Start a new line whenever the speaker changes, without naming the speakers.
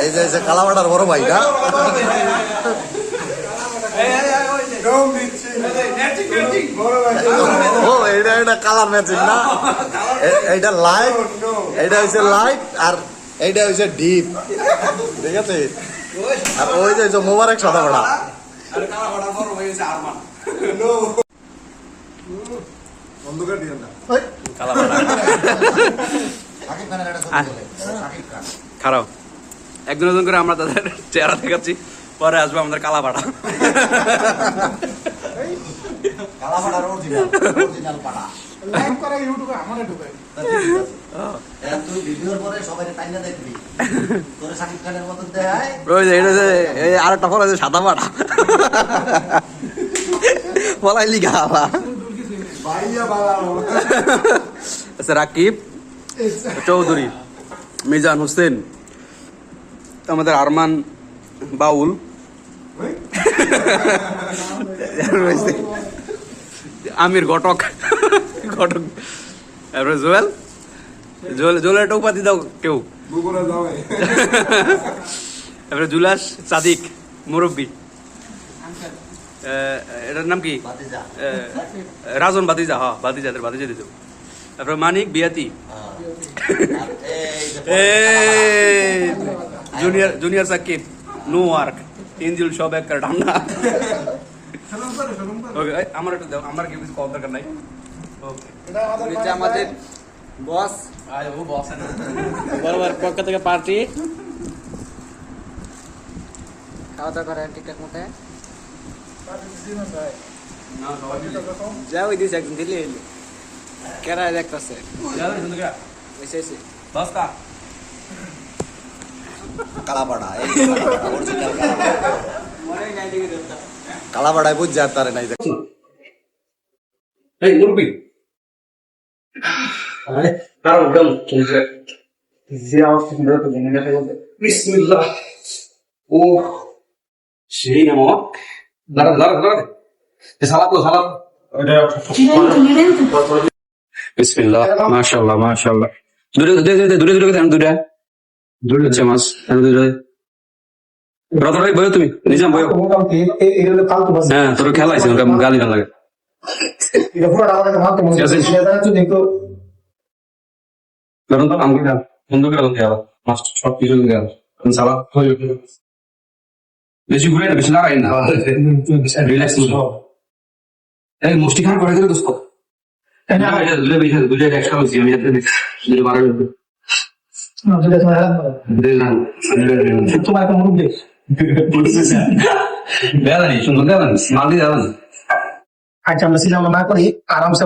এই যে কালাবাটার বড় ভাইটা ও এটা কালার ম্যাচিং না, এইটা লাইট, এইটা হচ্ছে লাইট আর এইটা হচ্ছে ডিপ, ঠিক আছে। আর ওই যে মোবারক সাদা বড়া
খারাপ একজন একজন করে আমরা তাদের চেহারা দেখাচ্ছি, পরে আসবে আমাদের কালাপাড়া। আর একটা ফল আছে সাদা পাড়া, বলাই লিখা রাকিব চৌধুরী, মিজান হোসেন, আমাদের আরমান বাউল, আমির ঘটক ঘটক, তারপরে জোয়েল জোয়েলের একটা উপাধি দাও কেউ, তারপরে জুলাস সাদিক মুরব্বী, এটার নাম কি রাজন বাতিজা, হ্যাঁ বাতিজাদের বাতিজা দিত। তারপরে মানিক বিয়াতি, জুনিয়র সাকিব, নো ওয়ার্ক, ইঞ্জিল সব এক ঠান্ডা। ওকে আমার একটু দাও, আমার কি কিছু কম দরকার নাই। ওকে আমাদের বস, ও বস বরাবর পক্ষ থেকে পার্টি খাওয়া দাওয়া করেন ঠিকঠাক মতো। যাও দিস একদিন দিলে কেরা দেখতেছে
কালাপাড়া, কালাপাড়ায় বুঝ যায় তারে নাই দেখো।
এই মুরব্বি আরে কারণ গম চলছে জিয়া সুন্দর তো জেনে গেছে বলতে বিসমিল্লাহ। ও সেই নামো দাঁড়া দাঁড়া দাঁড়া সালাত তো সালাত বিসমিল্লাহ মাশাআল্লাহ মাশাআল্লাহ। দূরে দূরে দূরে হচ্ছে মাছ দূরে রতন ভাই বয়, তুমি নিজাম বয়। হ্যাঁ তোর খেলা আছে গালি না লাগে। বেশি ঘুরে না, বেশি লাগাই না, রিল্যাক্স এই মুষ্টি খান করে দিলে দোস্ত দুটো একশো হয়েছি আমি তোমার সুন্দর মাল দিয়ে আচ্ছা আমরা সিনেমা না করি আরামসে